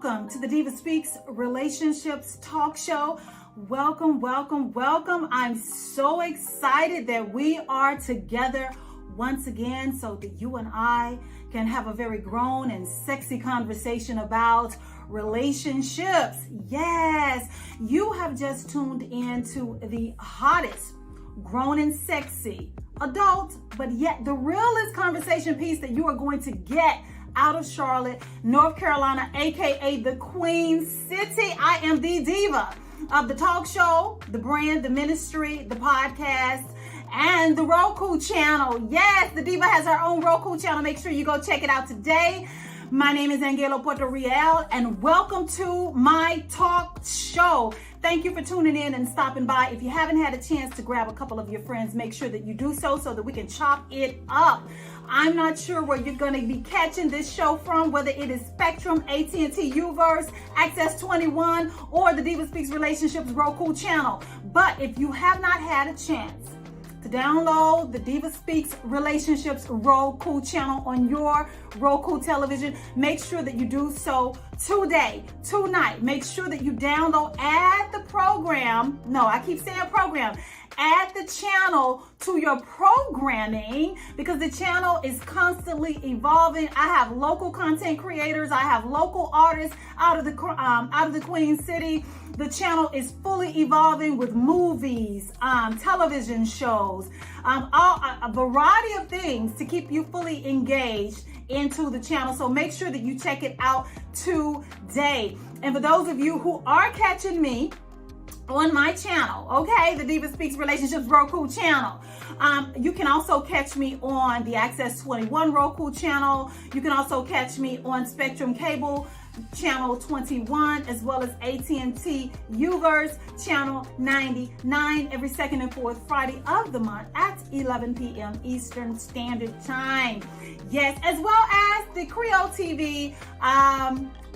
welcome to the DivaSpeaks Relationships Talk Show. Welcome, welcome, welcome. I'm so excited that we are together once again so that you and I can have a very grown and sexy conversation about relationships. Yes, you have just tuned into the hottest, grown and sexy, adult, but yet the realest conversation piece that you are going to get out of Charlotte, North Carolina, aka the Queen City. I am the diva of the talk show, the brand, the ministry, the podcast, and the Roku channel. Yes, the diva has her own Roku channel. Make sure you go check it out today. My name is AnGala Portorreal, and welcome to my talk show. Thank you for tuning in and stopping by. If you haven't had a chance to grab a couple of your friends, make sure that you do so that we can chop it up. I'm not sure where you're going to be catching this show from, whether it is Spectrum, AT&T UVERSE, Access 21, or the DivaSpeaks Relationships Roku channel. But if you have not had a chance to download the DivaSpeaks Relationships Roku channel on your Roku television, make sure that you do so tonight. Make sure that you download, add the program. No, I keep saying program. Add the channel to your programming because the channel is constantly evolving. I have local content creators. I have local artists out of the Queen City. The channel is fully evolving with movies, television shows, a variety of things to keep you fully engaged into the channel. So make sure that you check it out today. And for those of you who are catching me on my channel, okay, the DivaSpeaks Relationships Roku channel. You can also catch me on the Access 21 Roku channel. You can also catch me on Spectrum Cable channel 21, as well as AT&T UVERSE channel 99 every second and fourth Friday of the month at 11 p.m. Eastern Standard Time. Yes, as well as the CREO TV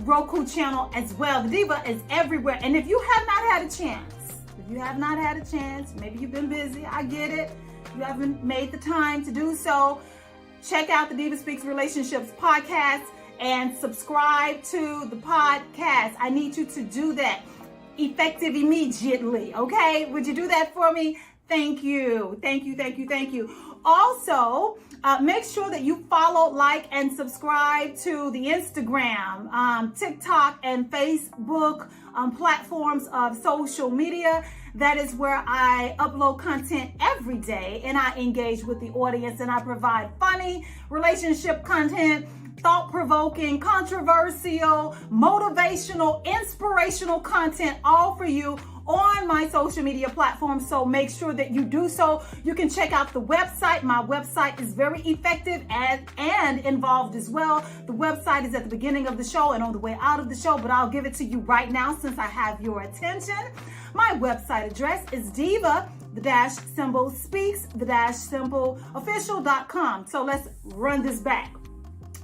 Roku channel as well. The Diva is everywhere. And if you have not had a chance, maybe you've been busy, I get it. You haven't made the time to do so. Check out the DivaSpeaks Relationships Podcast and subscribe to the podcast. I need you to do that effective immediately, okay? Would you do that for me? Thank you. Thank you, thank you, thank you. Also, make sure that you follow, like, and subscribe to the Instagram, TikTok, and Facebook platforms of social media. That is where I upload content every day, and I engage with the audience, and I provide funny relationship content, thought-provoking, controversial, motivational, inspirational content, all for you on my social media platforms. So make sure that you do so. You can check out the website. My website is very effective and involved as well. The website is at the beginning of the show and on the way out of the show, but I'll give it to you right now since I have your attention. My website address is diva-speaks-official.com. So let's run this back.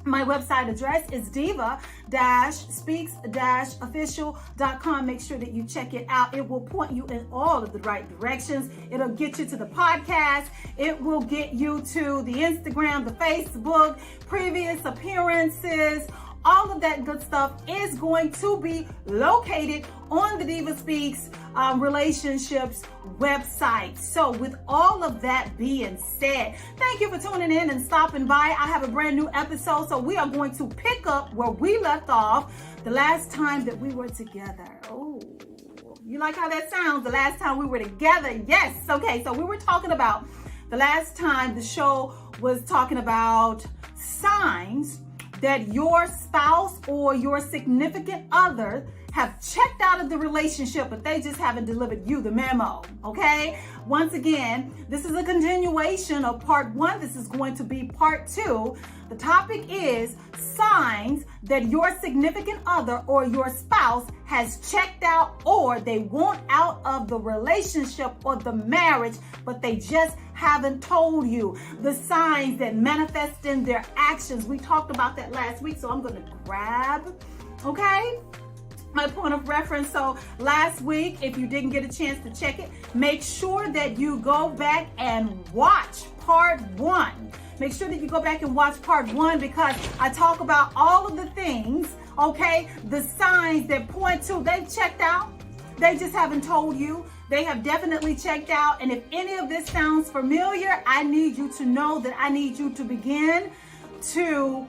My website address is diva-speaks-official.com. Make sure that you check it out. It will point you in all of the right directions. It'll get you to the podcast. It will get you to the Instagram, the Facebook, previous appearances. All of that good stuff is going to be located on the DivaSpeaks Relationships website. So with all of that being said, thank you for tuning in and stopping by. I have a brand new episode, so we are going to pick up where we left off the last time that we were together. Oh, you like how that sounds? The last time we were together. Yes. Okay, so we were talking about the last time the show was talking about signs that your spouse or your significant other have checked out of the relationship, but they just haven't delivered you the memo, okay? Once again, this is a continuation of part one. This is going to be part two. The topic is signs that your significant other or your spouse has checked out or they want out of the relationship or the marriage, but they just haven't told you. The signs that manifest in their actions. We talked about that last week, so I'm going to grab, okay, my point of reference. So last week, if you didn't get a chance to check it, make sure that you go back and watch part one. make sure that you go back and watch part 1 because I talk about all of the things, okay, the signs that point to they've checked out. They just haven't told you. They have definitely checked out. And if any of this sounds familiar, I need you to know that I need you to begin to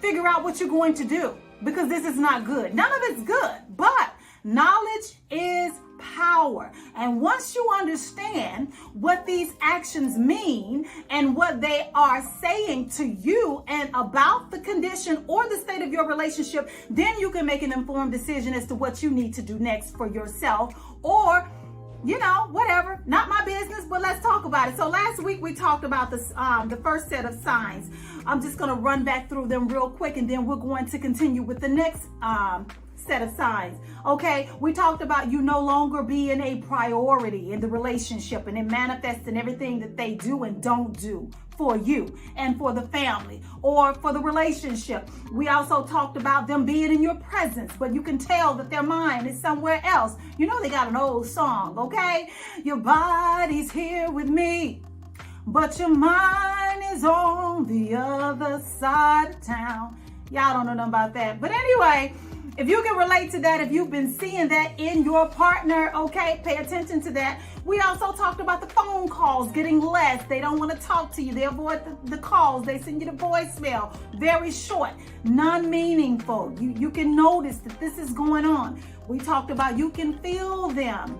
figure out what you're going to do, because this is not good. None of it's good, but knowledge is power. And once you understand what these actions mean and what they are saying to you and about the condition or the state of your relationship, then you can make an informed decision as to what you need to do next for yourself, or whatever, not my business, but let's talk about it. So last week we talked about this, the first set of signs. I'm just going to run back through them real quick, and then we're going to continue with the next set of signs. Okay, we talked about you no longer being a priority in the relationship, and it manifests in everything that they do and don't do for you and for the family or for the relationship. We also talked about them being in your presence, but you can tell that their mind is somewhere else. They got an old song, okay? Your body's here with me, but your mind is on the other side of town. Y'all don't know nothing about that. But anyway, if you can relate to that, if you've been seeing that in your partner, okay, pay attention to that. We also talked about the phone calls getting less. They don't want to talk to you. They avoid the calls. They send you the voicemail. Very short, non-meaningful. You can notice that this is going on. We talked about you can feel them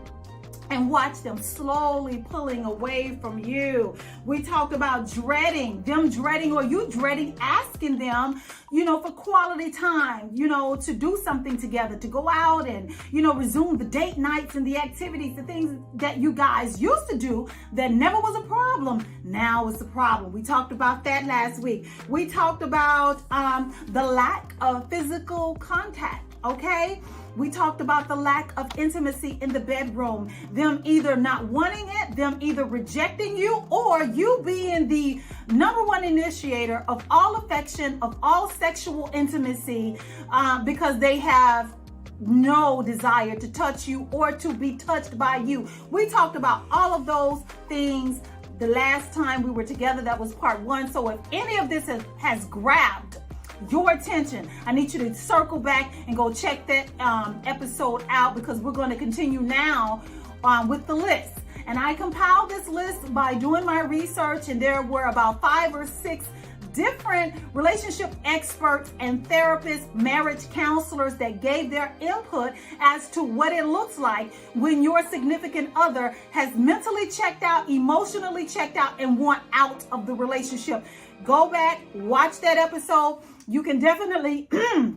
and watch them slowly pulling away from you. We talked about dreading or you dreading asking them, for quality time, to do something together, to go out and, resume the date nights and the activities, the things that you guys used to do that never was a problem. Now it's a problem. We talked about that last week. We talked about the lack of physical contact, okay? We talked about the lack of intimacy in the bedroom, them either not wanting it, them either rejecting you, or you being the number one initiator of all affection, of all sexual intimacy, because they have no desire to touch you or to be touched by you. We talked about all of those things the last time we were together. That was part 1. So if any of this has grabbed your attention, I need you to circle back and go check that episode out, because we're going to continue now with the list. And I compiled this list by doing my research, and there were about 5 or 6 different relationship experts and therapists, marriage counselors that gave their input as to what it looks like when your significant other has mentally checked out, emotionally checked out, and want out of the relationship. Go back, watch that episode. You can definitely, you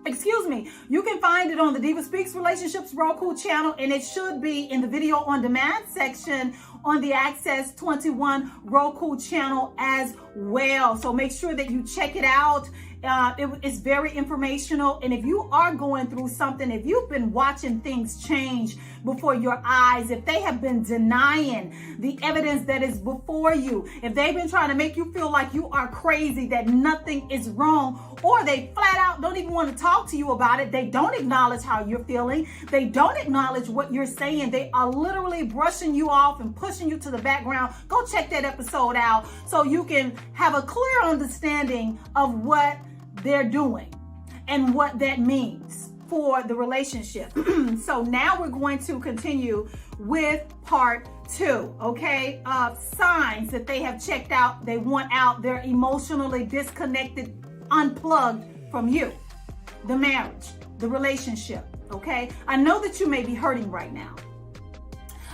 can find it on the DivaSpeaks Relationships Roku channel, and it should be in the video on demand section on the Access 21 Roku channel as well. So make sure that you check it out. It's very informational. And if you are going through something, if you've been watching things change before your eyes, if they have been denying the evidence that is before you, if they've been trying to make you feel like you are crazy, that nothing is wrong, or they flat out don't even want to talk to you about it, they don't acknowledge how you're feeling, they don't acknowledge what you're saying, they are literally brushing you off and pushing you to the background, go check that episode out so you can have a clear understanding of what they're doing and what that means for the relationship. So now we're going to continue with part 2, okay? Signs that they have checked out, they want out, they're emotionally disconnected, unplugged from you, the marriage, the relationship, okay? I know that you may be hurting right now.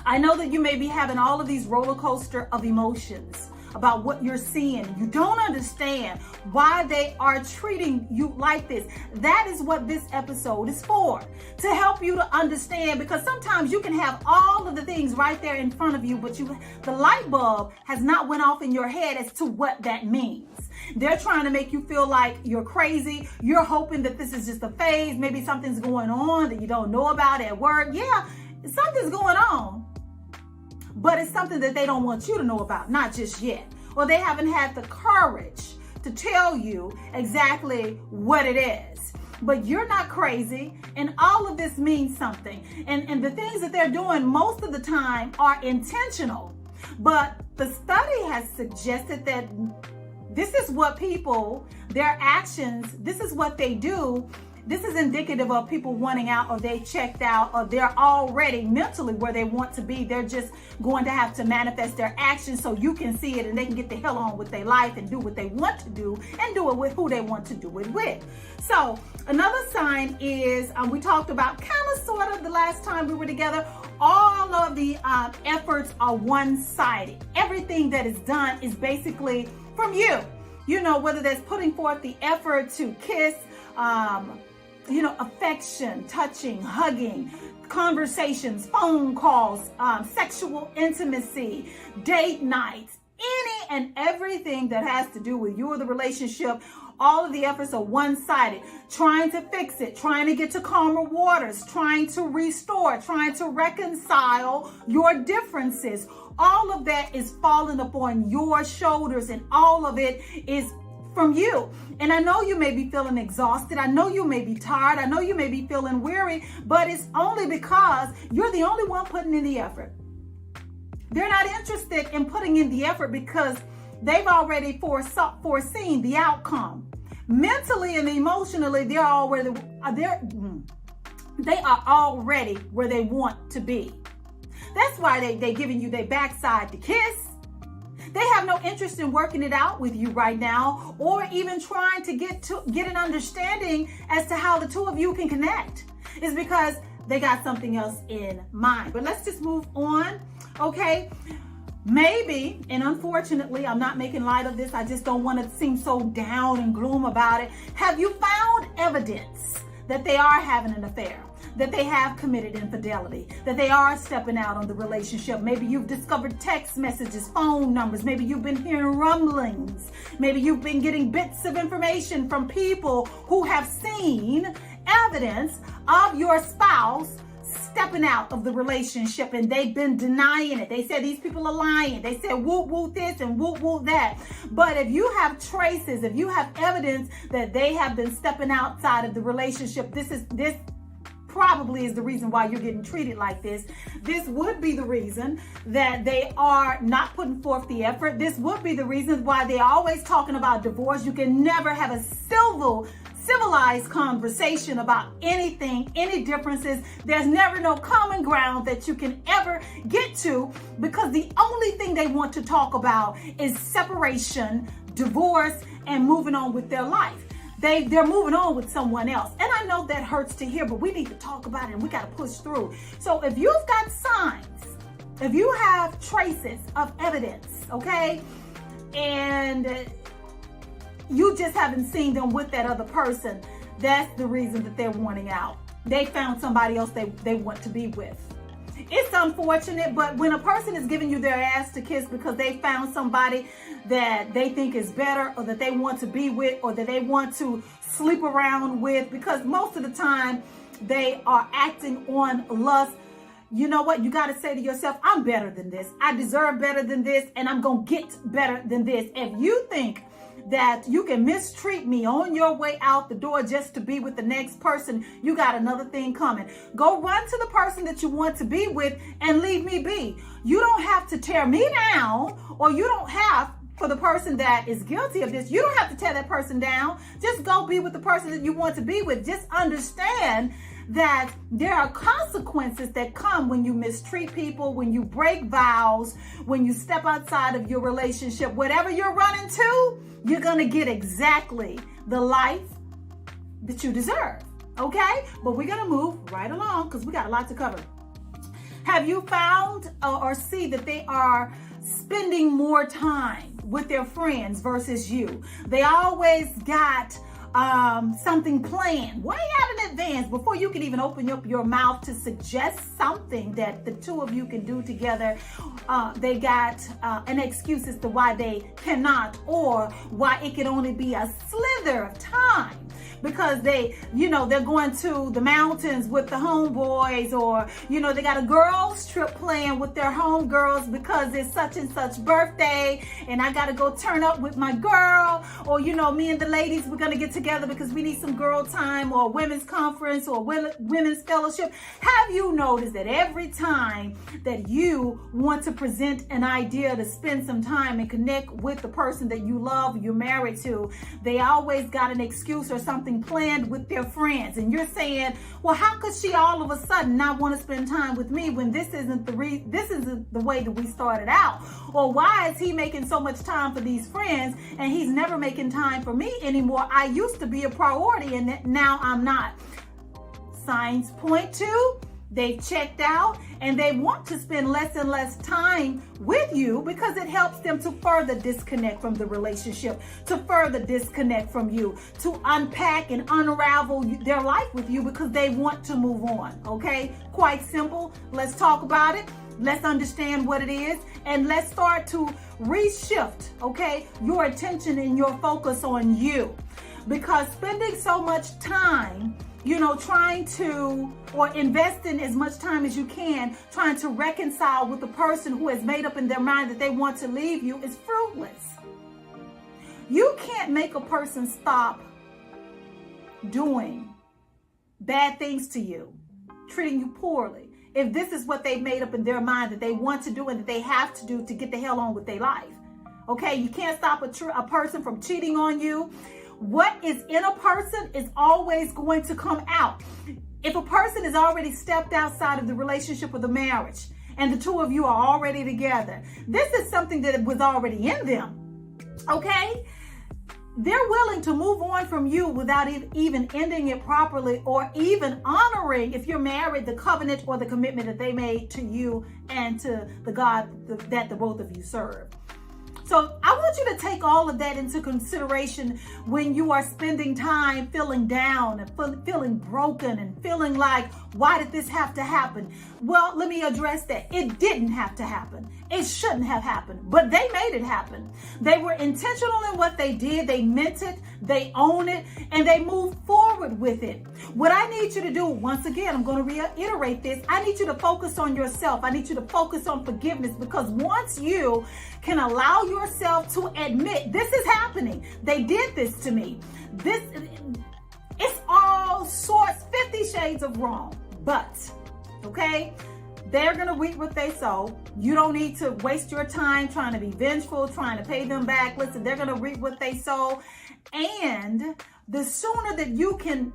I know that you may be having all of these roller coaster of emotions about what you're seeing. You don't understand why they are treating you like this. That is what this episode is for, to help you to understand, because sometimes you can have all of the things right there in front of you, but the light bulb has not went off in your head as to what that means. They're trying to make you feel like you're crazy. You're hoping that this is just a phase. Maybe something's going on that you don't know about at work. Yeah, something's going on, but it's something that they don't want you to know about, not just yet. Or they haven't had the courage to tell you exactly what it is. But you're not crazy, and all of this means something. And the things that they're doing most of the time are intentional. But The study has suggested that this is what people, their actions, this is what they do. This is indicative of people wanting out, or they checked out, or they're already mentally where they want to be. They're just going to have to manifest their actions so you can see it and they can get the hell on with their life and do what they want to do and do it with who they want to do it with. So another sign is, we talked about kind of sort of the last time we were together, all of the efforts are one-sided. Everything that is done is basically from you. You know, whether that's putting forth the effort to kiss, affection, touching, hugging, conversations, phone calls, sexual intimacy, date nights, any and everything that has to do with you or the relationship. All of the efforts are one-sided, trying to fix it, trying to get to calmer waters, trying to restore, trying to reconcile your differences. All of that is falling upon your shoulders, and all of it is from you. And I know you may be feeling exhausted. I know you may be tired. I know you may be feeling weary, but it's only because you're the only one putting in the effort. They're not interested in putting in the effort because they've already foreseen the outcome. Mentally and emotionally, they are already where they want to be. That's why they're giving you their backside to kiss. They have no interest in working it out with you right now, or even trying to get an understanding as to how the two of you can connect. It's because they got something else in mind. But let's just move on, okay? Maybe, and unfortunately, I'm not making light of this. I just don't want to seem so down and gloom about it. Have you found evidence that they are having an affair, that they have committed infidelity, that they are stepping out on the relationship? Maybe you've discovered text messages, phone numbers. Maybe you've been hearing rumblings. Maybe you've been getting bits of information from people who have seen evidence of your spouse stepping out of the relationship, and they've been denying it. They said these people are lying. They said whoop whoop this and whoop whoop that. But if you have traces, if you have evidence that they have been stepping outside of the relationship, this probably is the reason why you're getting treated like this. This would be the reason that they are not putting forth the effort. This would be the reason why they're always talking about divorce. You can never have a civilized conversation about anything, any differences. There's never no common ground that you can ever get to, because the only thing they want to talk about is separation, divorce, and moving on with their life. They're moving on with someone else. And I know that hurts to hear, but we need to talk about it and we got to push through. So if you've got signs, if you have traces of evidence, okay, and you just haven't seen them with that other person, that's the reason that they're wanting out. They found somebody else they want to be with. It's unfortunate, but when a person is giving you their ass to kiss because they found somebody that they think is better, or that they want to be with, or that they want to sleep around with, because most of the time they are acting on lust, you know what? You got to say to yourself, I'm better than this. I deserve better than this, and I'm going to get better than this. If you think that you can mistreat me on your way out the door just to be with the next person, you got another thing coming. Go run to the person that you want to be with and leave me be. You don't have to tear me down, or you don't have, for the person that is guilty of this, you don't have to tear that person down. Just go be with the person that you want to be with. Just understand that there are consequences that come when you mistreat people, when you break vows, when you step outside of your relationship. Whatever you're running to, you're going to get exactly the life that you deserve, okay? But we're going to move right along because we got a lot to cover. Have you found or see that they are spending more time with their friends versus you? They always got something planned way out in advance before you can even open up your mouth to suggest something that the two of you can do together. They got an excuse as to why they cannot, or why it can only be a slither of time. because they're going to the mountains with the homeboys, or, they got a girls trip planned with their homegirls because it's such and such birthday and I got to go turn up with my girl, or, me and the ladies, we're going to get together because we need some girl time, or women's conference, or women's fellowship. Have you noticed that every time that you want to present an idea to spend some time and connect with the person that you love, you're married to, they always got an excuse or something planned with their friends, and you're saying, well, how could she all of a sudden not want to spend time with me when this isn't the way that we started out? Or why is he making so much time for these friends and he's never making time for me anymore? I used to be a priority and now I'm not. Signs point to they've checked out and they want to spend less and less time with you because it helps them to further disconnect from the relationship, to further disconnect from you, to unpack and unravel their life with you because they want to move on. Okay? Quite simple. Let's talk about it. Let's understand what it is, and let's start to reshift, okay, your attention and your focus on you. Because spending so much time, trying to, or investing as much time as you can, trying to reconcile with the person who has made up in their mind that they want to leave you is fruitless. You can't make a person stop doing bad things to you, treating you poorly, if this is what they've made up in their mind that they want to do and that they have to do to get the hell on with their life. Okay, you can't stop a person from cheating on you. What is in a person is always going to come out. If a person has already stepped outside of the relationship or the marriage and the two of you are already together, this is something that was already in them. Okay? They're willing to move on from you without even ending it properly, or even honoring, if you're married, the covenant or the commitment that they made to you and to the God that the both of you serve. So I want you to take all of that into consideration when you are spending time feeling down and feeling broken and feeling like, why did this have to happen? Well, let me address that. It didn't have to happen. It shouldn't have happened, but they made it happen. They were intentional in what they did. They meant it, they own it, and they moved forward with it. What I need you to do, once again, I'm going to reiterate this. I need you to focus on yourself. I need you to focus on forgiveness, because once you can allow yourself to admit, this is happening. They did this to me. It's all sorts, 50 shades of wrong, but, okay? They're going to reap what they sow. You don't need to waste your time trying to be vengeful, trying to pay them back. Listen, they're going to reap what they sow. And the sooner that you can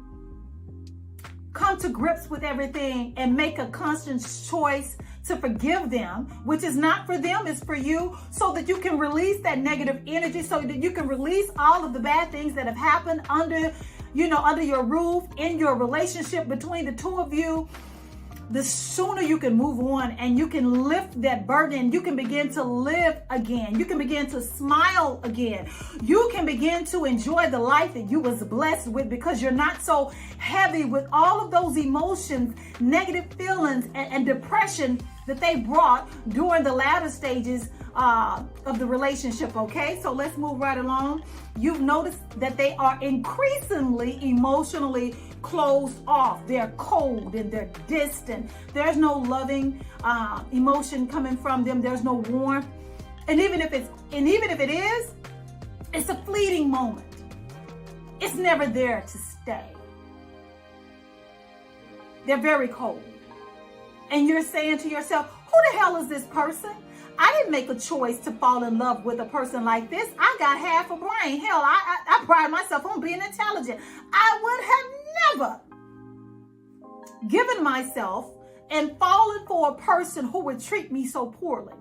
come to grips with everything and make a conscious choice to forgive them, which is not for them, it's for you, so that you can release that negative energy, so that you can release all of the bad things that have happened under your roof, in your relationship between the two of you. The sooner you can move on and you can lift that burden, you can begin to live again. You can begin to smile again. You can begin to enjoy the life that you was blessed with, because you're not so heavy with all of those emotions, negative feelings, and depression that they brought during the latter stages of the relationship. Okay, so let's move right along. You've noticed that they are increasingly emotionally closed off. They're cold and they're distant. There's no loving emotion coming from them. There's no warmth. And even if it is, it's a fleeting moment. It's never there to stay. They're very cold. And you're saying to yourself, who the hell is this person? I didn't make a choice to fall in love with a person like this. I got half a brain. Hell, I pride myself on being intelligent. I would have never given myself and fallen for a person who would treat me so poorly,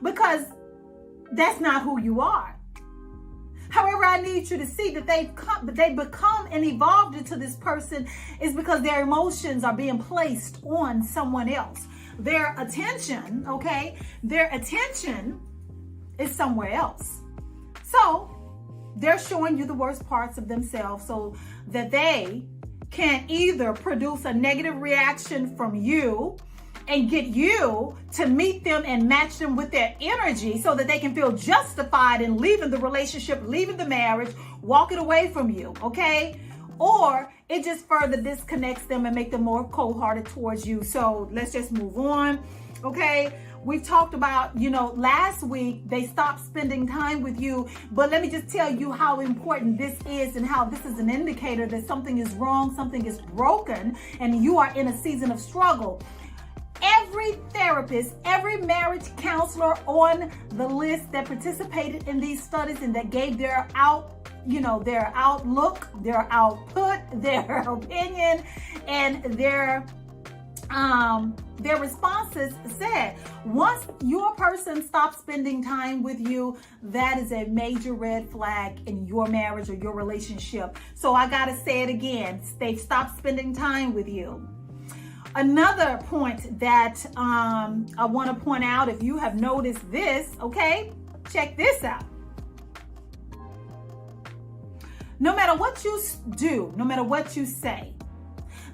because that's not who you are. However, I need you to see that they've become and evolved into this person is because their emotions are being placed on someone else. Their attention, okay, their attention is somewhere else. So they're showing you the worst parts of themselves so that they can either produce a negative reaction from you and get you to meet them and match them with their energy so that they can feel justified in leaving the relationship, leaving the marriage, walking away from you, okay? or it just further disconnects them and make them more cold-hearted towards you. So let's just move on. Okay. We've talked about, last week they stopped spending time with you, but let me just tell you how important this is and how this is an indicator that something is wrong, something is broken, and you are in a season of struggle. Every therapist, every marriage counselor on the list that participated in these studies and that gave their outlook, their output, their opinion, and their responses said, once your person stops spending time with you, that is a major red flag in your marriage or your relationship. So I got to say it again. They've stopped spending time with you. Another point that I want to point out, if you have noticed this, okay, check this out. No matter what you do, no matter what you say,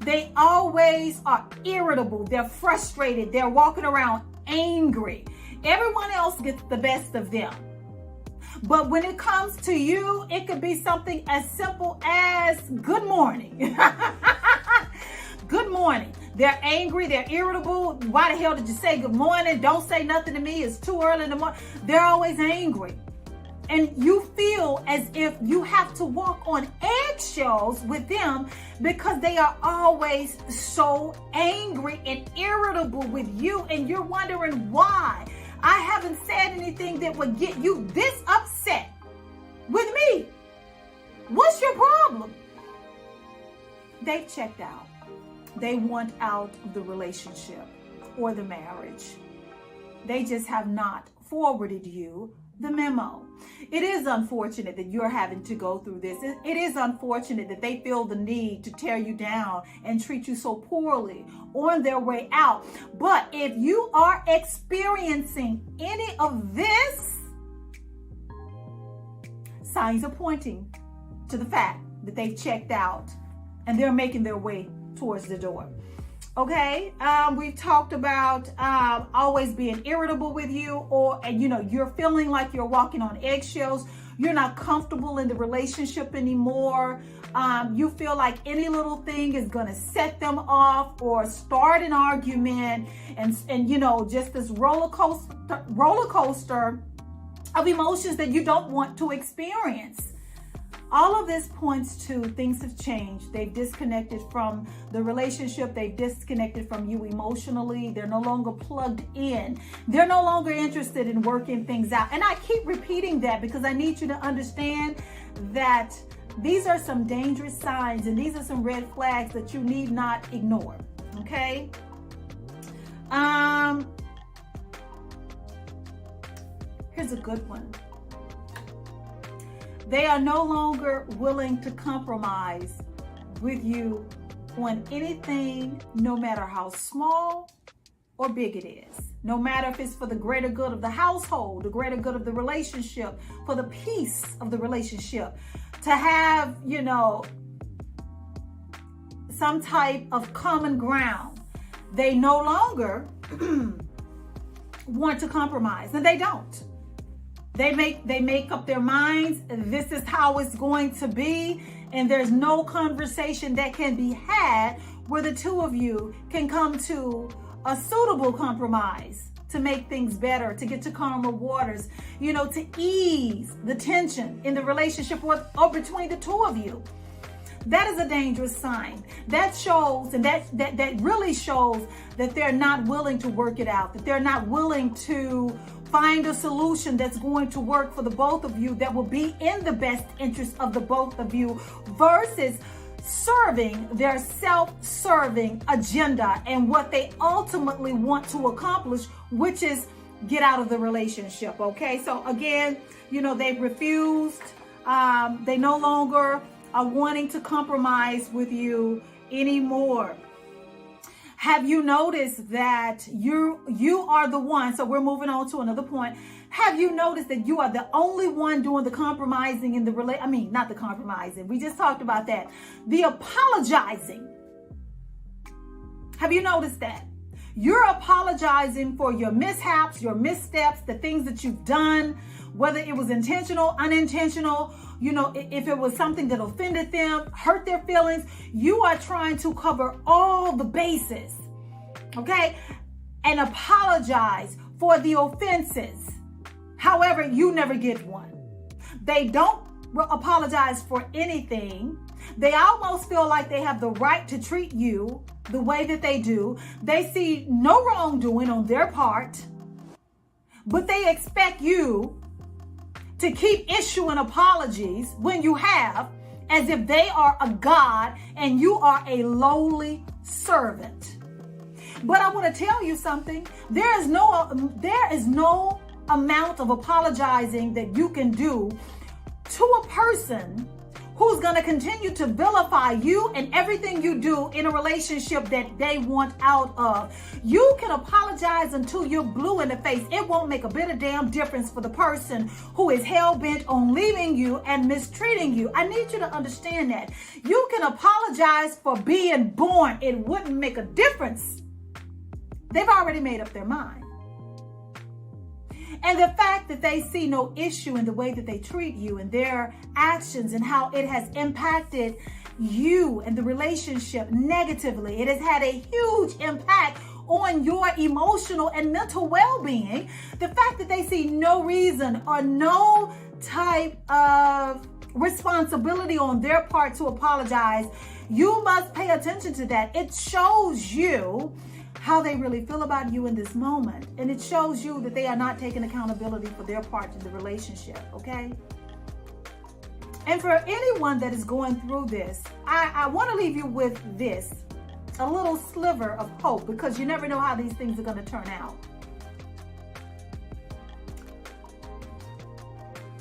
they always are irritable. They're frustrated. They're walking around angry. Everyone else gets the best of them. But when it comes to you, it could be something as simple as good morning. Good morning. They're angry. They're irritable. Why the hell did you say good morning? Don't say nothing to me. It's too early in the morning. They're always angry. And you feel as if you have to walk on eggshells with them because they are always so angry and irritable with you. And you're wondering why. I haven't said anything that would get you this upset with me. What's your problem? They've checked out. They want out of the relationship or the marriage. They just have not forwarded you the memo. It is unfortunate that you're having to go through this. It is unfortunate that they feel the need to tear you down and treat you so poorly on their way out. But if you are experiencing any of this, signs are pointing to the fact that they've checked out and they're making their way towards the door. Okay, we've talked about always being irritable with you, or you're feeling like you're walking on eggshells. You're not comfortable in the relationship anymore. You feel like any little thing is going to set them off or start an argument, and just this roller coaster of emotions that you don't want to experience. All of this points to things have changed. They've disconnected from the relationship. They've disconnected from you emotionally. They're no longer plugged in. They're no longer interested in working things out. And I keep repeating that because I need you to understand that these are some dangerous signs and these are some red flags that you need not ignore. Okay? Here's a good one. They are no longer willing to compromise with you on anything, no matter how small or big it is. No matter if it's for the greater good of the household, the greater good of the relationship, for the peace of the relationship, to have, some type of common ground. They no longer want to compromise, and they don't. They make up their minds. This is how it's going to be. And there's no conversation that can be had where the two of you can come to a suitable compromise to make things better, to get to calmer waters, to ease the tension in the relationship or between the two of you. That is a dangerous sign. That shows, and that really shows that they're not willing to work it out, that they're not willing to find a solution that's going to work for the both of you, that will be in the best interest of the both of you, versus serving their self-serving agenda and what they ultimately want to accomplish, which is get out of the relationship. Okay, so again, they've refused. They no longer are wanting to compromise with you anymore. Have you noticed that you are the one? So we're moving on to another point. Have you noticed that you are the only one doing the compromising in the not the compromising. We just talked about that. The apologizing. Have you noticed that? You're apologizing for your mishaps, your missteps, the things that you've done, whether it was intentional, unintentional, if it was something that offended them, hurt their feelings. You are trying to cover all the bases, okay? And apologize for the offenses. However, you never get one. They don't apologize for anything. They almost feel like they have the right to treat you the way that they do. They see no wrongdoing on their part, but they expect you to keep issuing apologies when you have, as if they are a God and you are a lowly servant. But I want to tell you something. There is no amount of apologizing that you can do to a person who's going to continue to vilify you and everything you do in a relationship that they want out of. You can apologize until you're blue in the face. It won't make a bit of damn difference for the person who is hell-bent on leaving you and mistreating you. I need you to understand that. You can apologize for being born. It wouldn't make a difference. They've already made up their mind. And the fact that they see no issue in the way that they treat you and their actions and how it has impacted you and the relationship negatively. It has had a huge impact on your emotional and mental well-being. The fact that they see no reason or no type of responsibility on their part to apologize, you must pay attention to that. It shows you how they really feel about you in this moment. And it shows you that they are not taking accountability for their part in the relationship, okay? And for anyone that is going through this, I want to leave you with this, a little sliver of hope, because you never know how these things are going to turn out.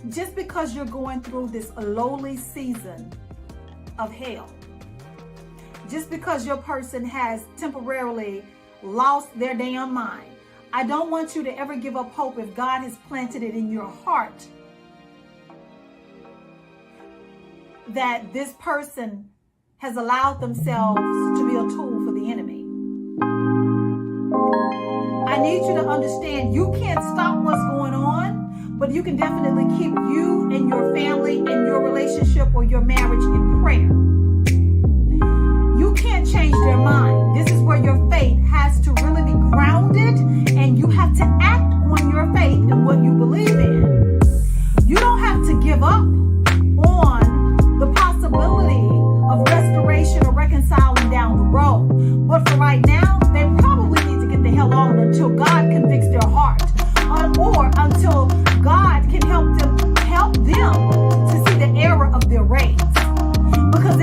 Just because you're going through this lowly season of hell, just because your person has temporarily lost their damn mind, I don't want you to ever give up hope if God has planted it in your heart that this person has allowed themselves to be a tool for the enemy. I need you to understand you can't stop what's going on, but you can definitely keep you and your family and your relationship or your marriage in prayer. You can't change their mind. This is where your faith has to really be grounded, and you have to act on your faith and what you believe in. You don't have to give up on the possibility of restoration or reconciling down the road. But for right now, they probably need to get the hell on until God convicts their heart, or until God can help them to see the error of their ways. Because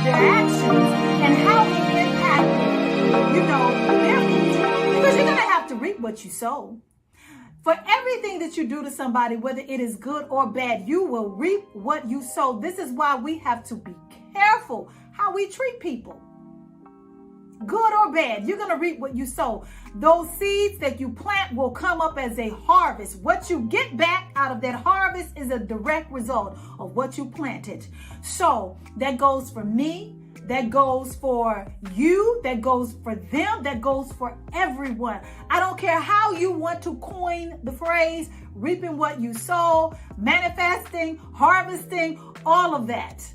their actions and how they impacted, their future. Because you're going to have to reap what you sow. For everything that you do to somebody, whether it is good or bad, you will reap what you sow. This is why we have to be careful how we treat people. Good or bad, you're going to reap what you sow. Those seeds that you plant will come up as a harvest. What you get back out of that harvest is a direct result of what you planted. So that goes for me, that goes for you, that goes for them, that goes for everyone. I don't care how you want to coin the phrase, reaping what you sow, manifesting, harvesting, all of that.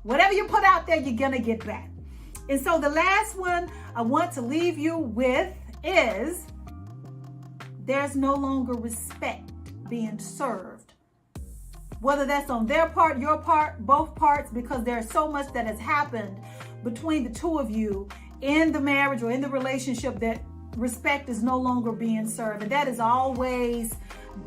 Whatever you put out there, you're going to get back. And so the last one I want to leave you with is there's no longer respect being served. Whether that's on their part, your part, both parts, because there's so much that has happened between the two of you in the marriage or in the relationship that respect is no longer being served. And that is always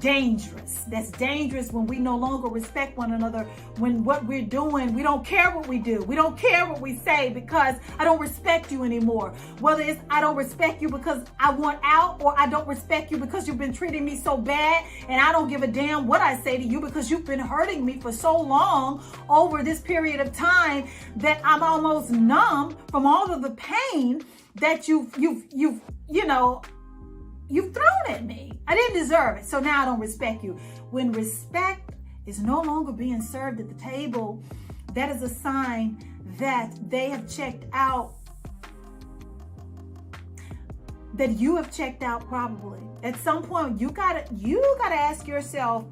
dangerous. That's dangerous when we no longer respect one another, when what we're doing, we don't care what we do. We don't care what we say because I don't respect you anymore. Whether it's I don't respect you because I want out, or I don't respect you because you've been treating me so bad and I don't give a damn what I say to you because you've been hurting me for so long over this period of time that I'm almost numb from all of the pain that you've thrown at me. I didn't deserve it, so now I don't respect you. When respect is no longer being served at the table, that is a sign that they have checked out, that you have checked out probably. At some point, you gotta ask yourself,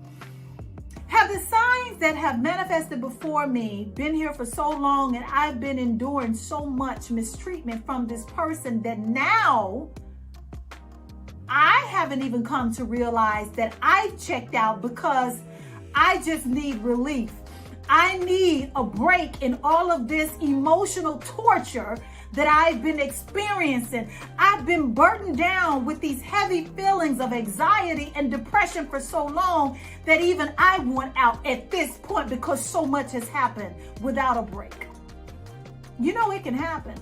have the signs that have manifested before me been here for so long and I've been enduring so much mistreatment from this person that now I haven't even come to realize that I checked out because I just need relief. I need a break in all of this emotional torture that I've been experiencing. I've been burdened down with these heavy feelings of anxiety and depression for so long that even I want out at this point because so much has happened without a break. It can happen.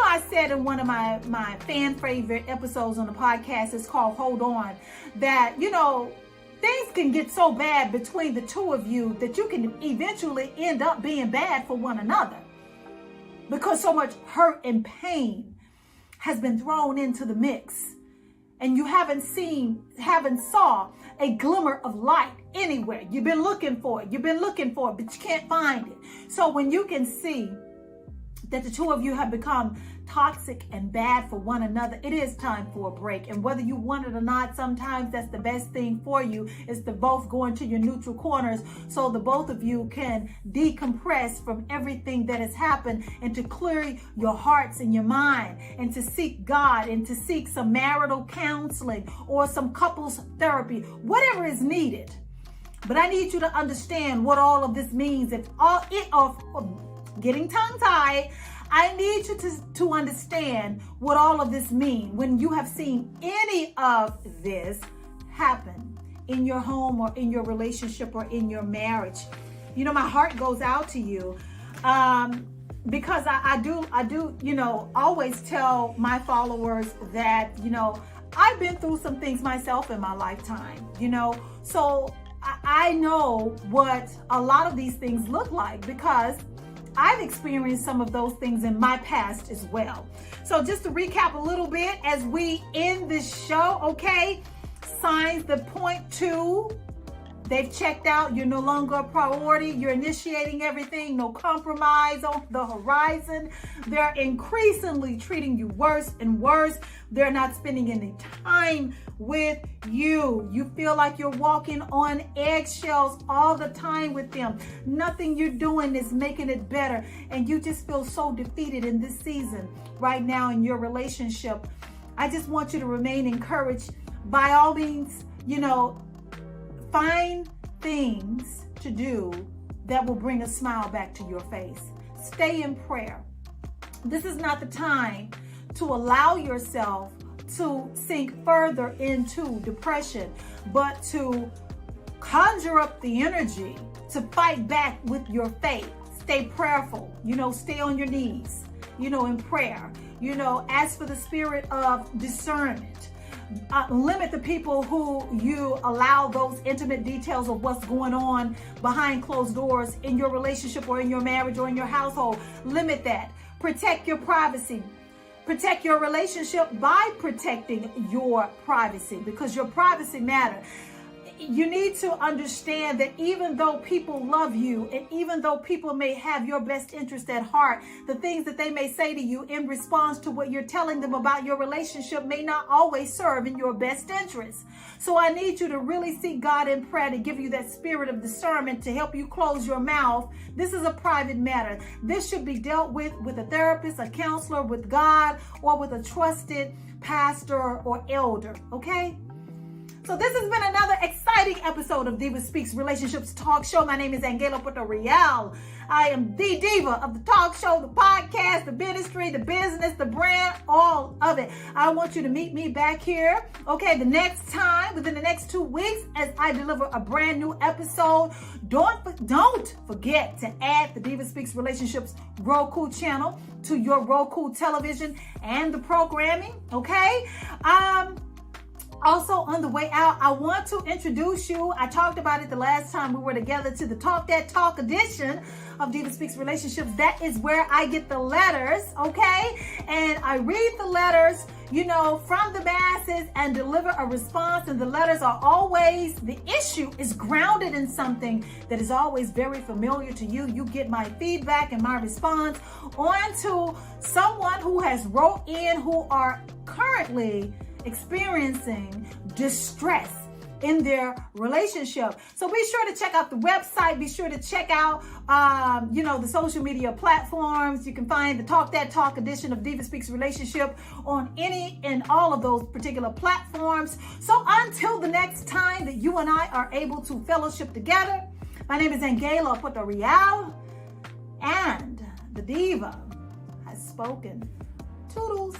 I said in one of my fan favorite episodes on the podcast, it's called Hold On, that, things can get so bad between the two of you that you can eventually end up being bad for one another because so much hurt and pain has been thrown into the mix and you haven't saw a glimmer of light anywhere. You've been looking for it, but you can't find it. So when you can see that the two of you have become toxic and bad for one another, it is time for a break. And whether you want it or not, sometimes that's the best thing for you, is to both go into your neutral corners so the both of you can decompress from everything that has happened and to clear your hearts and your mind and to seek God and to seek some marital counseling or some couples therapy, whatever is needed. But I need you to understand what all of this means. If all it getting tongue-tied, I need you to understand what all of this means when you have seen any of this happen in your home or in your relationship or in your marriage. My heart goes out to you because I do always tell my followers that, I've been through some things myself in my lifetime, so I know what a lot of these things look like because I've experienced some of those things in my past as well. So just to recap a little bit as we end this show, okay? Signs that point to they've checked out, you're no longer a priority, you're initiating everything, no compromise on the horizon. They're increasingly treating you worse and worse. They're not spending any time with you. You feel like you're walking on eggshells all the time with them. Nothing you're doing is making it better. And you just feel so defeated in this season right now in your relationship. I just want you to remain encouraged. By all means, find things to do that will bring a smile back to your face. Stay in prayer. This is not the time to allow yourself to sink further into depression, but to conjure up the energy to fight back with your faith. stay prayerful, stay on your knees, in prayer, ask for the spirit of discernment. Limit the people who you allow those intimate details of what's going on behind closed doors in your relationship or in your marriage or in your household. Limit that. Protect your privacy. Protect your relationship by protecting your privacy, because your privacy matters. You need to understand that even though people love you and even though people may have your best interest at heart, the things that they may say to you in response to what you're telling them about your relationship may not always serve in your best interest. So I need you to really seek God in prayer to give you that spirit of discernment to help you close your mouth. This is a private matter. This should be dealt with a therapist, a counselor, with God, or with a trusted pastor or elder, okay? So this has been another exciting episode of DivaSpeaks Relationships Talk Show. My name is AnGala Portorreal. I am the diva of the talk show, the podcast, the ministry, the business, the brand, all of it. I want you to meet me back here, okay, the next time, within the next 2 weeks, as I deliver a brand new episode. Don't forget to add the DivaSpeaks Relationships Roku channel to your Roku Television and the programming, okay? Also, on the way out, I want to introduce you. I talked about it the last time we were together, to the Talk That Talk edition of DivaSpeaks Relationships. That is where I get the letters, okay? And I read the letters, from the masses and deliver a response. And the letters are always, the issue is grounded in something that is always very familiar to you. You get my feedback and my response onto someone who has wrote in, who are currently experiencing distress in their relationship. So be sure to check out the website. Be sure to check out, the social media platforms. You can find the Talk That Talk edition of DivaSpeaks Relationship on any and all of those particular platforms. So until the next time that you and I are able to fellowship together, my name is AnGala Portorreal, and the diva has spoken. Toodles.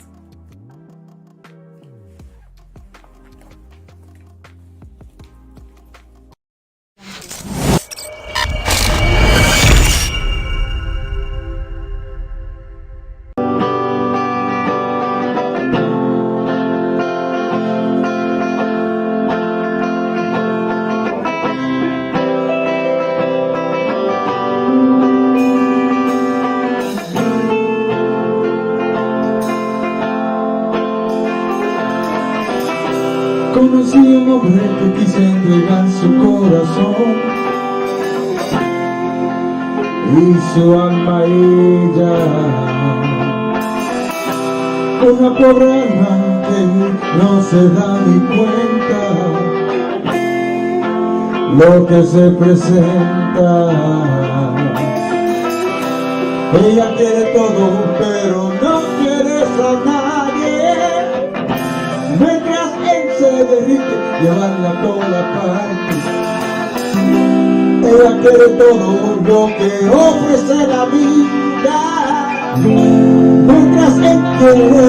Conocí un hombre que quise entregar su corazón y su alma a ella. Una pobre alma que no se da ni cuenta lo que se presenta. Ella quiere todo, pero no quiere a nadie. Mientras él se derrite, llevarla a toda parte. Ella quiere todo lo que ofrece la vida. Mientras él quiere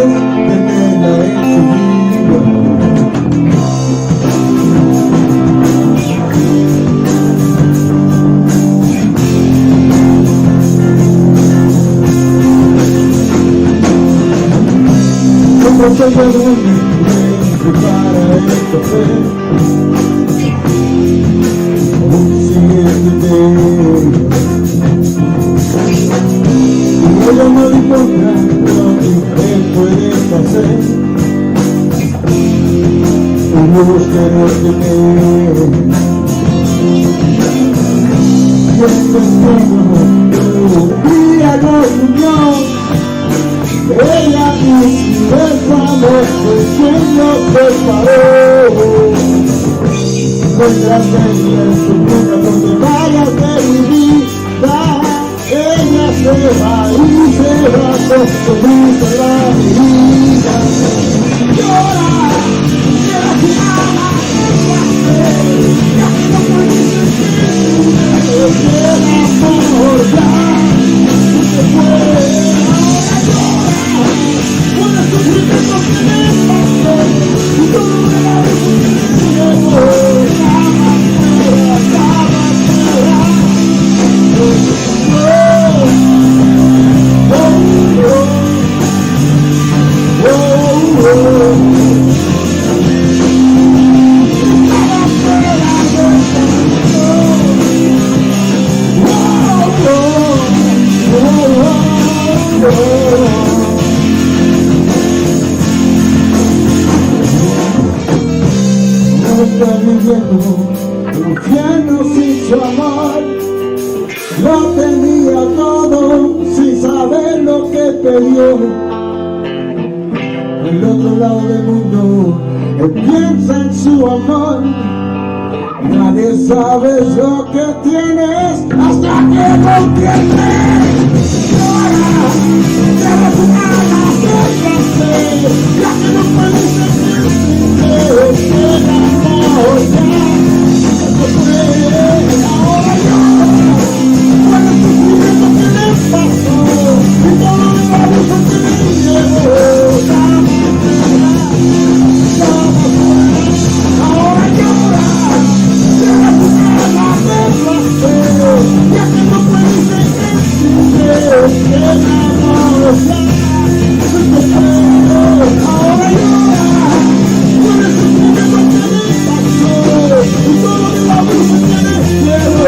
tenerla en su vida. Como soy de donde prepara el café, un siguiente día. Y ella no le importa lo que él puede hacer, y busca tener. Y esto es como un día nos unió. Ella y besamos quien nos separó. Mientras ella en su vida donde vaya de mi vida, ella se va y se va con su risa la herida. Llora, quiero girarla, el amor ya se fue. Cuando sufrimiento se me pasó y todo me la infierno sin su amor. Lo tenía todo sin saber lo que perdió. Al otro lado del mundo, él piensa en su amor. Nadie sabe lo que tienes hasta que lo tienes. Llora, cierra tu alma, déjate, ya que no puedes sentirte, el amor ya no puede. Ahora llora, cuando tus sufrimientos que les pasó y todo el abuso que les llevó. Ahora llora, cierra tu alma, déjate, ya que no puedes sentirte, el amor ya no puede. Ahora llora, cuando tus sufrimientos que les pasó y todo el abuso que les llevó.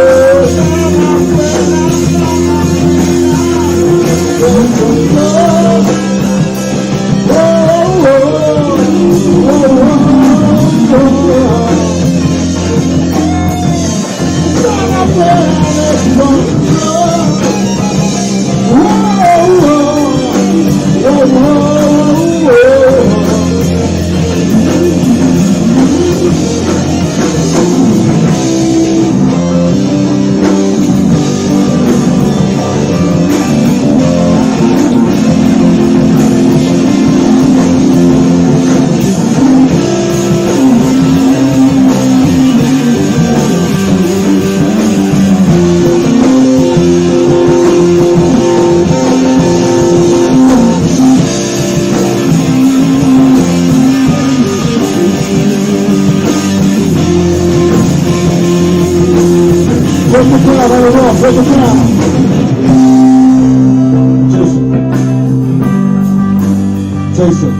Jason,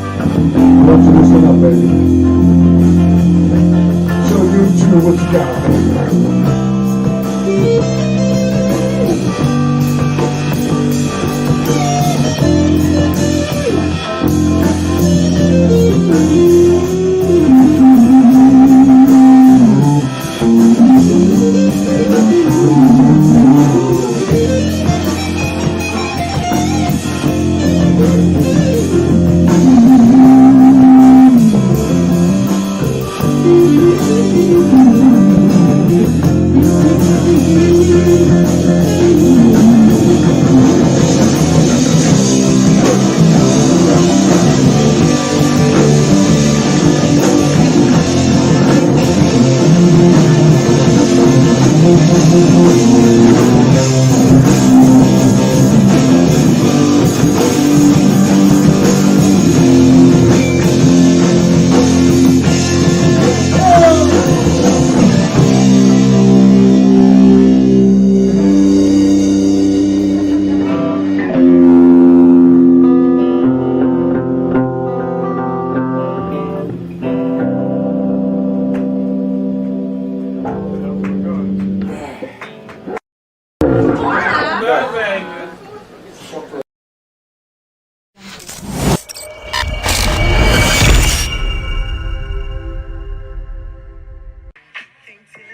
I want you to listen up, baby. Show you what you got, baby.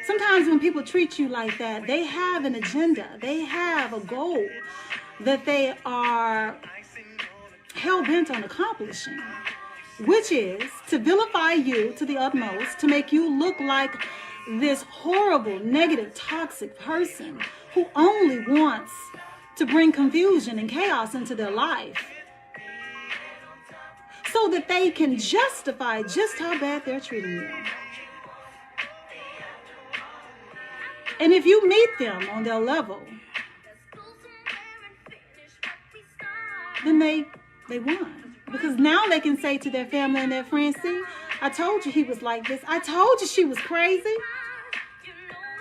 Sometimes when people treat you like that, they have an agenda. They have a goal that they are hell-bent on accomplishing, which is to vilify you to the utmost, to make you look like this horrible, negative, toxic person who only wants to bring confusion and chaos into their life so that they can justify just how bad they're treating you. And if you meet them on their level, then they won. Because now they can say to their family and their friends, see, I told you he was like this. I told you she was crazy.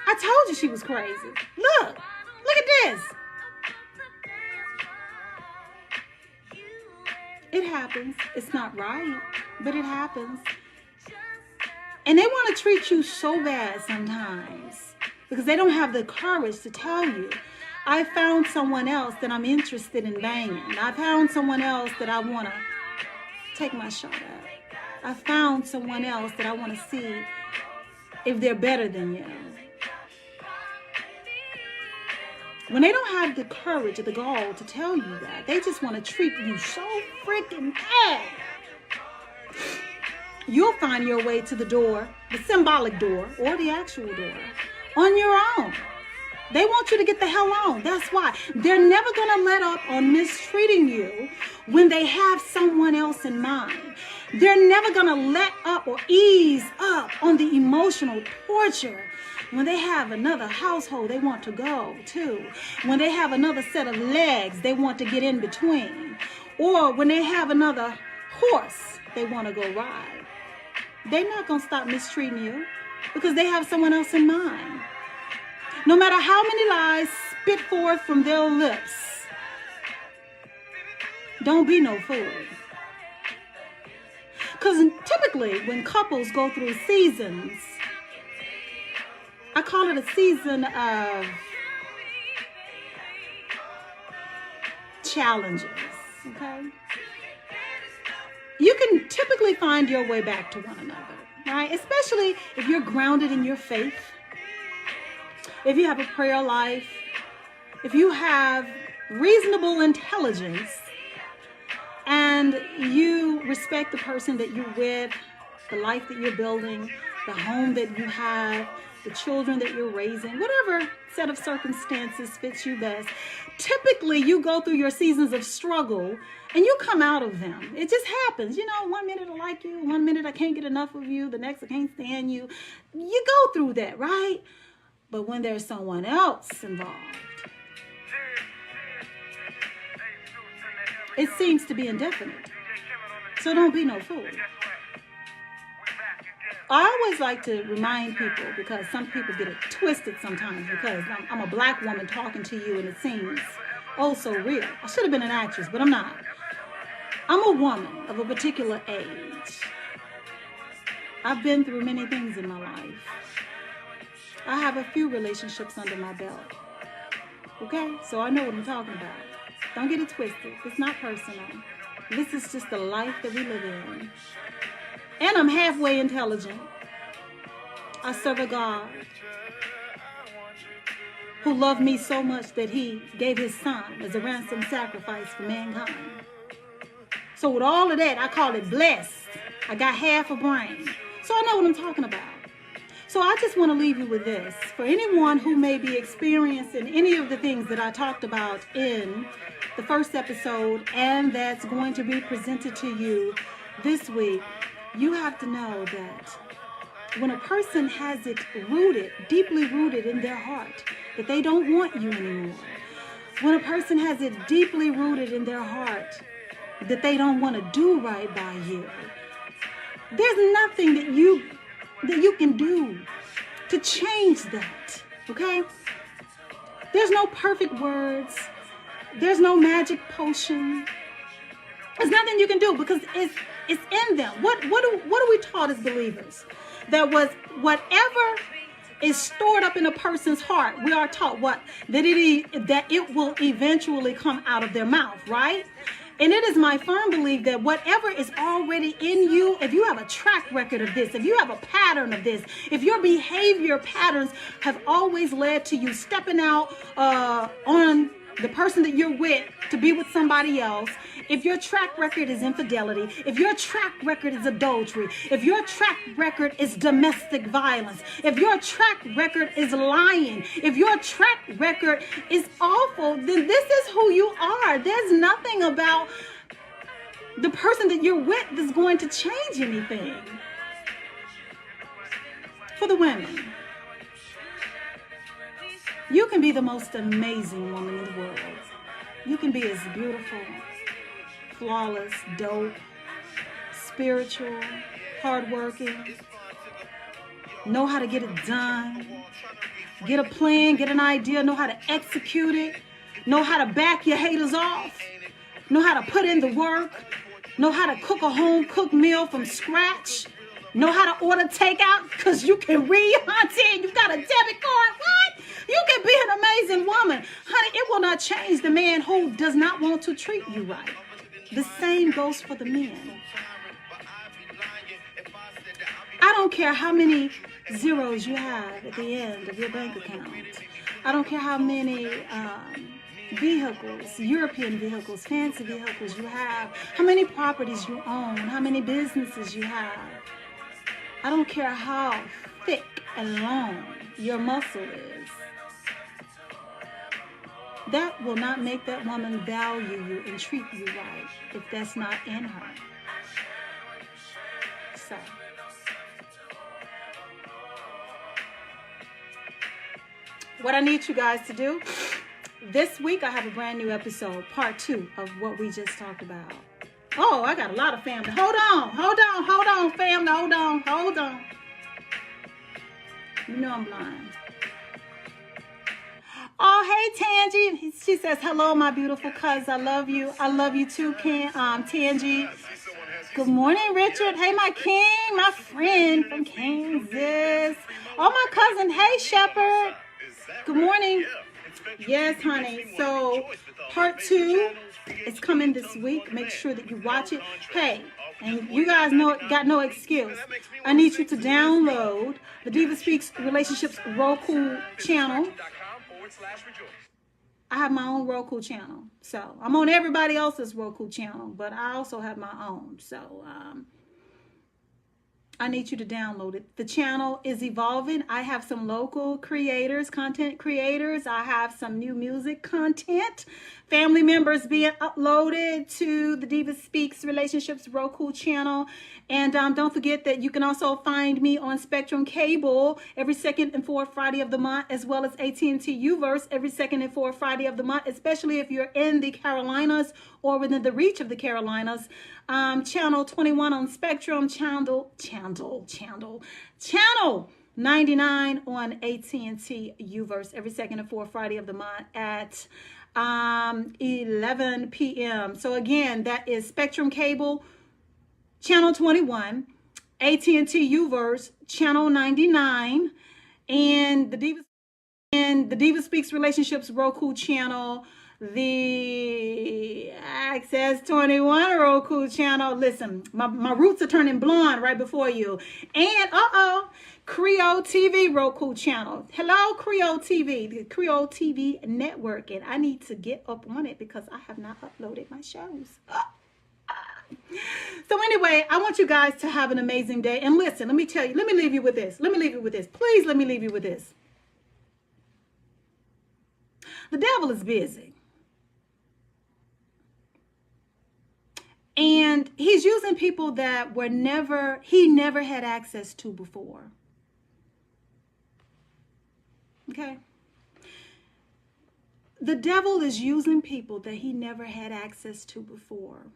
I told you she was crazy. Look at this. It happens. It's not right, but it happens. And they want to treat you so bad sometimes because they don't have the courage to tell you, I found someone else that I'm interested in banging. I found someone else that I want to take my shot at. I found someone else that I want to see if they're better than you. When they don't have the courage or the gall to tell you that, they just want to treat you so freaking bad. You'll find your way to the door, the symbolic door, or the actual door, on your own. They want you to get the hell on. That's why. They're never going to let up on mistreating you when they have someone else in mind. They're never going to let up or ease up on the emotional torture when they have another household they want to go to. When they have another set of legs they want to get in between. Or when they have another horse they want to go ride. They're not going to stop mistreating you because they have someone else in mind. No matter how many lies spit forth from their lips, don't be no fool. Because typically when couples go through seasons, I call it a season of challenges, okay? You can typically find your way back to one another, right? Especially if you're grounded in your faith, if you have a prayer life, if you have reasonable intelligence, and you respect the person that you're with, the life that you're building, the home that you have, the children that you're raising, whatever set of circumstances fits you best. Typically, you go through your seasons of struggle and you come out of them. It just happens. You know, 1 minute I like you, 1 minute I can't get enough of you, the next I can't stand you. You go through that, right? But when there's someone else involved, it seems to be indefinite. So don't be no fool. I always like to remind people, because some people get it twisted sometimes, because I'm a black woman talking to you and it seems oh so real. I should have been an actress, but I'm not. I'm a woman of a particular age. I've been through many things in my life. I have a few relationships under my belt. Okay? So I know what I'm talking about. Don't get it twisted. It's not personal. This is just the life that we live in. And I'm halfway intelligent. I serve a God who loved me so much that he gave his son as a ransom sacrifice for mankind. So with all of that, I call it blessed. I got half a brain. So I know what I'm talking about. So I just want to leave you with this. For anyone who may be experiencing any of the things that I talked about in the first episode and that's going to be presented to you this week, you have to know that when a person has it rooted, deeply rooted in their heart, that they don't want you anymore. When a person has it deeply rooted in their heart, that they don't want to do right by you, there's nothing that you can do to change that, okay? There's no perfect words. There's no magic potion. There's nothing you can do because it's in them. What are we taught as believers? That was whatever is stored up in a person's heart, we are taught that it will eventually come out of their mouth, right? And it is my firm belief that whatever is already in you, if you have a track record of this, if you have a pattern of this, if your behavior patterns have always led to you stepping out on the person that you're with to be with somebody else, if your track record is infidelity, if your track record is adultery, if your track record is domestic violence, if your track record is lying, if your track record is awful, then this is who you are. There's nothing about the person that you're with that's going to change anything. For the women, you can be the most amazing woman in the world. You can be as beautiful, flawless, dope, spiritual, hardworking, know how to get it done, get a plan, get an idea, know how to execute it, know how to back your haters off, know how to put in the work, know how to cook a home-cooked meal from scratch, know how to order takeout because you can read, auntie, and you got a debit card. What? You can be an amazing woman. Honey, it will not change the man who does not want to treat you right. The same goes for the men. I don't care how many zeros you have at the end of your bank account. I don't care how many vehicles, European vehicles, fancy vehicles you have, how many properties you own, how many businesses you have. I don't care how thick and long your muscle is. That will not make that woman value you and treat you right if that's not in her. So, what I need you guys to do, this week I have a brand new episode, part 2 of what we just talked about. Oh, I got a lot of family. Hold on, family. Hold on. You know I'm blind. Oh, hey, Tangie. She says, hello, my beautiful cuz. I love you. I love you too, Tangie. Good morning, Richard. Hey, my king, my friend from Kansas. Oh, my cousin. Hey, Shepherd. Good morning. Yes, honey. So, part 2 is coming this week. Make sure that you watch it. Hey, and you guys know, got no excuse. I need you to download the DivaSpeaks Relationships Roku channel. I have my own Roku channel. So, I'm on everybody else's Roku channel, but I also have my own. So, I need you to download it. The channel is evolving. I have some local creators, content creators. I have some new music content. Family members being uploaded to the DivaSpeaks Relationships Roku channel. And don't forget that you can also find me on Spectrum Cable every second and fourth Friday of the month, as well as AT&T UVERSE every second and fourth Friday of the month, especially if you're in the Carolinas or within the reach of the Carolinas. Channel 21 on Spectrum, channel 99 on AT&T UVERSE every second and fourth Friday of the month at 11 p.m. So again, that is Spectrum Cable, channel 21, AT&T UVERSE, channel 99, and the DivaSpeaks Relationships Roku channel, the Access 21 Roku channel. Listen, my roots are turning blonde right before you. And CREO TV Roku channel. Hello, CREO TV, the CREO TV network. And I need to get up on it because I have not uploaded my shows. So anyway, I want you guys to have an amazing day. And listen, let me tell you, let me leave you with this. Please let me leave you with this. The devil is busy. And he's using people that he never had access to before. Okay? The devil is using people that he never had access to before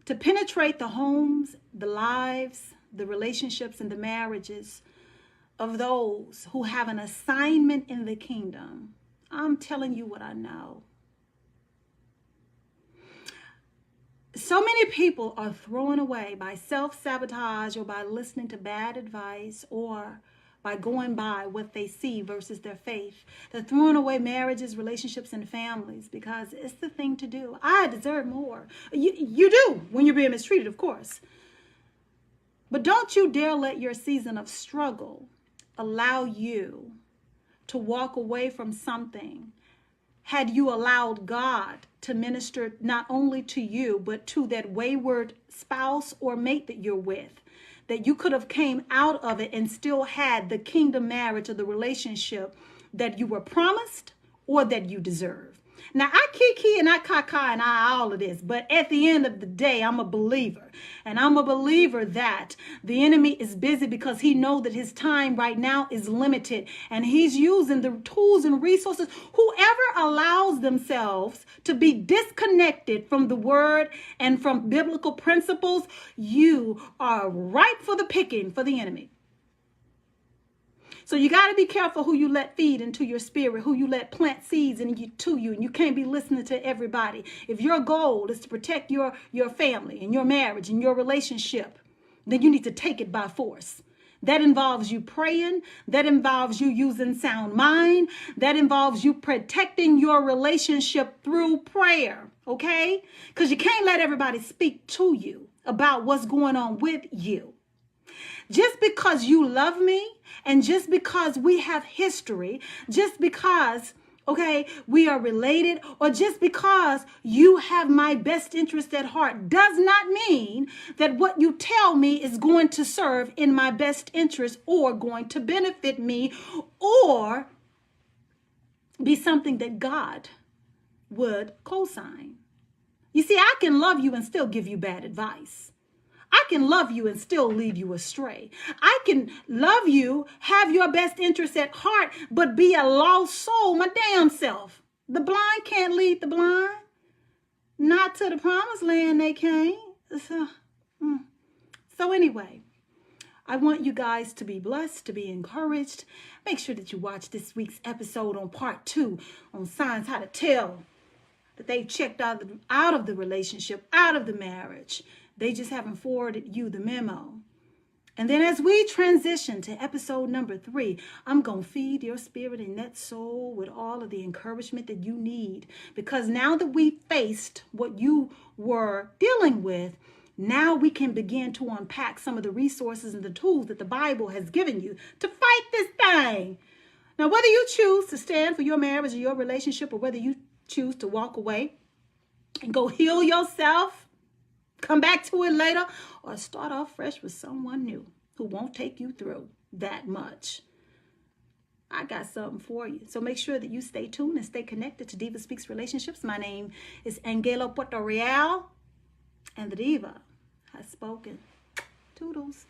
to penetrate the homes, the lives, the relationships, and the marriages of those who have an assignment in the kingdom. I'm telling you what I know. So many people are thrown away by self-sabotage or by listening to bad advice or by going by what they see versus their faith. They're throwing away marriages, relationships, and families because it's the thing to do. I deserve more. You do when you're being mistreated, of course. But don't you dare let your season of struggle allow you to walk away from something. Had you allowed God to minister not only to you, but to that wayward spouse or mate that you're with, that you could have came out of it and still had the kingdom marriage or the relationship that you were promised or that you deserve. Now, I kiki and I kaka and I all of this, but at the end of the day, I'm a believer. And I'm a believer that the enemy is busy because he knows that his time right now is limited. And he's using the tools and resources. Whoever allows themselves to be disconnected from the word and from biblical principles, you are ripe for the picking for the enemy. So you got to be careful who you let feed into your spirit, who you let plant seeds into you. And you can't be listening to everybody. If your goal is to protect your family and your marriage and your relationship, then you need to take it by force. That involves you praying. That involves you using sound mind. That involves you protecting your relationship through prayer. Okay? Because you can't let everybody speak to you about what's going on with you. Just because you love me and just because we have history, just because, okay, we are related, or just because you have my best interest at heart does not mean that what you tell me is going to serve in my best interest or going to benefit me or be something that God would co-sign. You see, I can love you and still give you bad advice. I can love you and still lead you astray. I can love you, have your best interest at heart, but be a lost soul, my damn self. The blind can't lead the blind. Not to the promised land they can't. So anyway, I want you guys to be blessed, to be encouraged. Make sure that you watch this week's episode on part 2 on signs how to tell that they've checked out of the relationship, out of the marriage. They just haven't forwarded you the memo. And then as we transition to episode number 3, I'm going to feed your spirit and that soul with all of the encouragement that you need. Because now that we faced what you were dealing with, now we can begin to unpack some of the resources and the tools that the Bible has given you to fight this thing. Now, whether you choose to stand for your marriage or your relationship, or whether you choose to walk away and go heal yourself, come back to it later, or start off fresh with someone new who won't take you through that much, I got something for you. So make sure that you stay tuned and stay connected to DivaSpeaks Relationships. My name is AnGala Portorreal, and the Diva has spoken. Toodles.